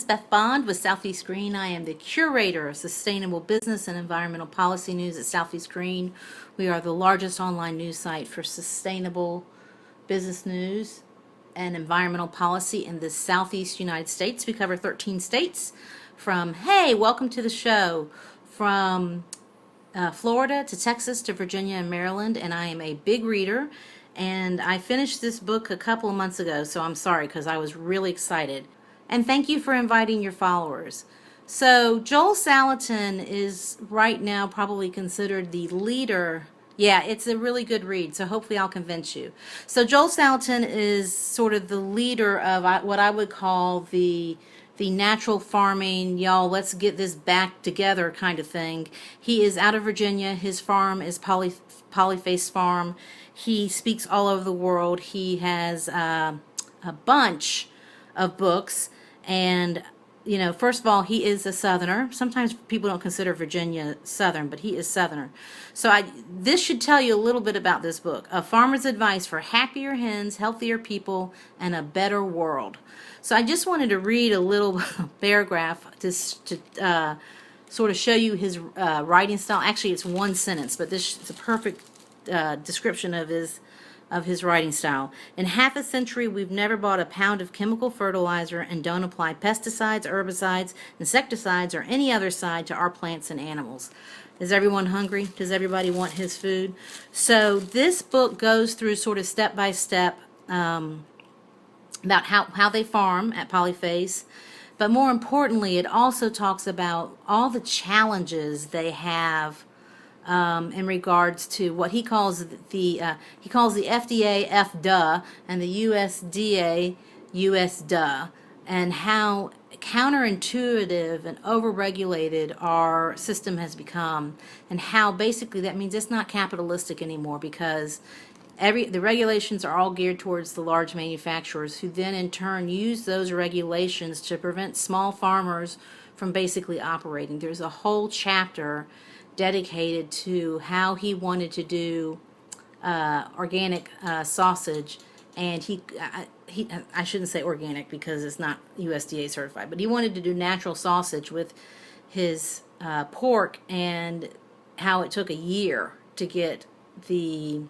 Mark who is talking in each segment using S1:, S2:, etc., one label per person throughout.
S1: Beth Bond with Southeast Green. I am the curator of sustainable business and environmental policy news at Southeast Green. We are the largest online news site for sustainable business news and environmental policy in the Southeast United States. We cover 13 states from, hey, welcome to the show, from Florida to Texas to Virginia and Maryland, and I am a big reader. And I finished this book a couple of months ago, so I'm sorry because I was really excited. And thank you for inviting your followers. So Joel Salatin is right now probably considered the leader. Yeah, it's a really good read, so hopefully I'll convince you. So Joel Salatin is sort of the leader of what I would call the natural farming, y'all, let's get this back together kind of thing. He is out of Virginia. His farm is Polyface Farm. He speaks all over the world. He has a bunch of books. And, you know, first of all, he is a Southerner. Sometimes people don't consider Virginia Southern, but he is Southerner. So this should tell you a little bit about this book. A Farmer's Advice for Happier Hens, Healthier People, and a Better World. So I just wanted to read a little paragraph to sort of show you his writing style. Actually, it's one sentence, but this is a perfect description of his writing style. In half a century, we've never bought a pound of chemical fertilizer and don't apply pesticides, herbicides, insecticides, or any other side to our plants and animals. Is everyone hungry? Does everybody want his food? So this book goes through sort of step by step about how they farm at Polyface. But more importantly, it also talks about all the challenges they have in regards to what he calls the FDA FDA and the USDA USDA, and how counterintuitive and overregulated our system has become, and how basically that means it's not capitalistic anymore, because the regulations are all geared towards the large manufacturers, who then in turn use those regulations to prevent small farmers from basically operating. There's a whole chapter dedicated to how he wanted to do organic sausage, and I shouldn't say organic because it's not USDA certified, but he wanted to do natural sausage with his pork, and how it took a year to get the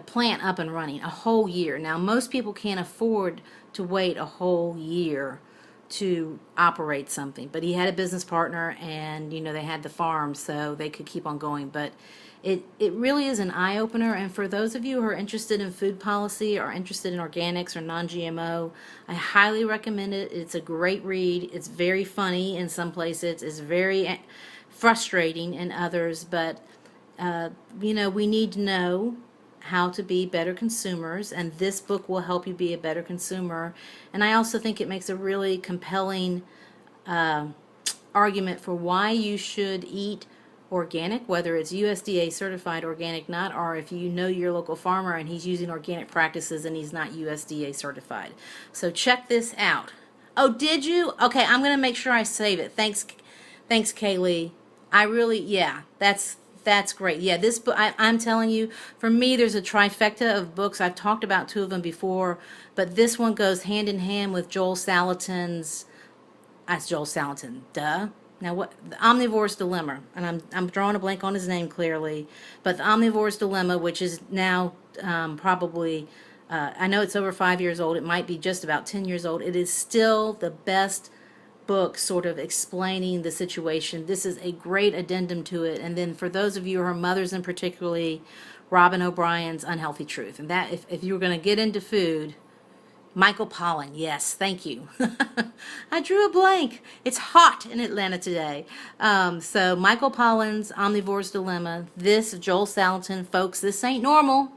S1: plant up and running, a whole year. Now most people can't afford to wait a whole year to operate something, but he had a business partner, and you know, they had the farm, so they could keep on going. But it really is an eye-opener, and for those of you who are interested in food policy or interested in organics or non-GMO, I highly recommend it. It's a great read. It's very funny in some places, it's very frustrating in others, but you know, we need to know how to be better consumers, and this book will help you be a better consumer. And I also think it makes a really compelling argument for why you should eat organic, whether it's USDA certified organic not, or if you know your local farmer and he's using organic practices and he's not USDA certified. So check this out. Oh, did you? Okay, I'm gonna make sure I save it. Thanks Kaylee. I really, yeah, that's great. Yeah, this book, I'm telling you, for me, there's a trifecta of books. I've talked about two of them before, but this one goes hand in hand with Joel Salatin's. That's Joel Salatin. Duh. Now, what? The Omnivore's Dilemma, and I'm drawing a blank on his name clearly, but the Omnivore's Dilemma, which is now probably, I know it's over 5 years old. It might be just about 10 years old. It is still the best book sort of explaining the situation. This is a great addendum to it. And then for those of you who are mothers, and particularly Robin O'Brien's Unhealthy Truth, and that if you were going to get into food, Michael Pollan, yes, thank you. I drew a blank. It's hot in Atlanta today. So Michael Pollan's Omnivore's Dilemma, this Joel Salatin, folks, this ain't normal.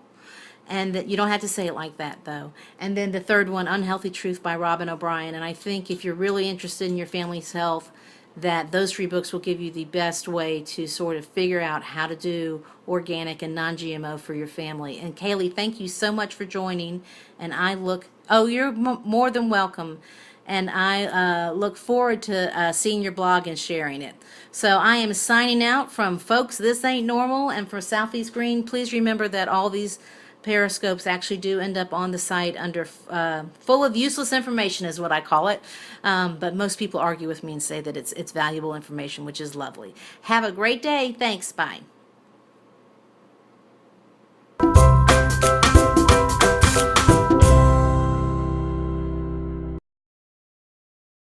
S1: And that you don't have to say it like that, though. And then the third one, Unhealthy Truth by Robin O'Brien. And I think if you're really interested in your family's health, that those three books will give you the best way to sort of figure out how to do organic and non-GMO for your family. And Kaylee, thank you so much for joining. And you're more than welcome. And I look forward to seeing your blog and sharing it. So I am signing out from Folks This Ain't Normal, and for Southeast Green, please remember that all these periscopes actually do end up on the site under full of useless information is what I call it. But most people argue with me and say that it's valuable information, which is lovely. Have a great day. Thanks. Bye.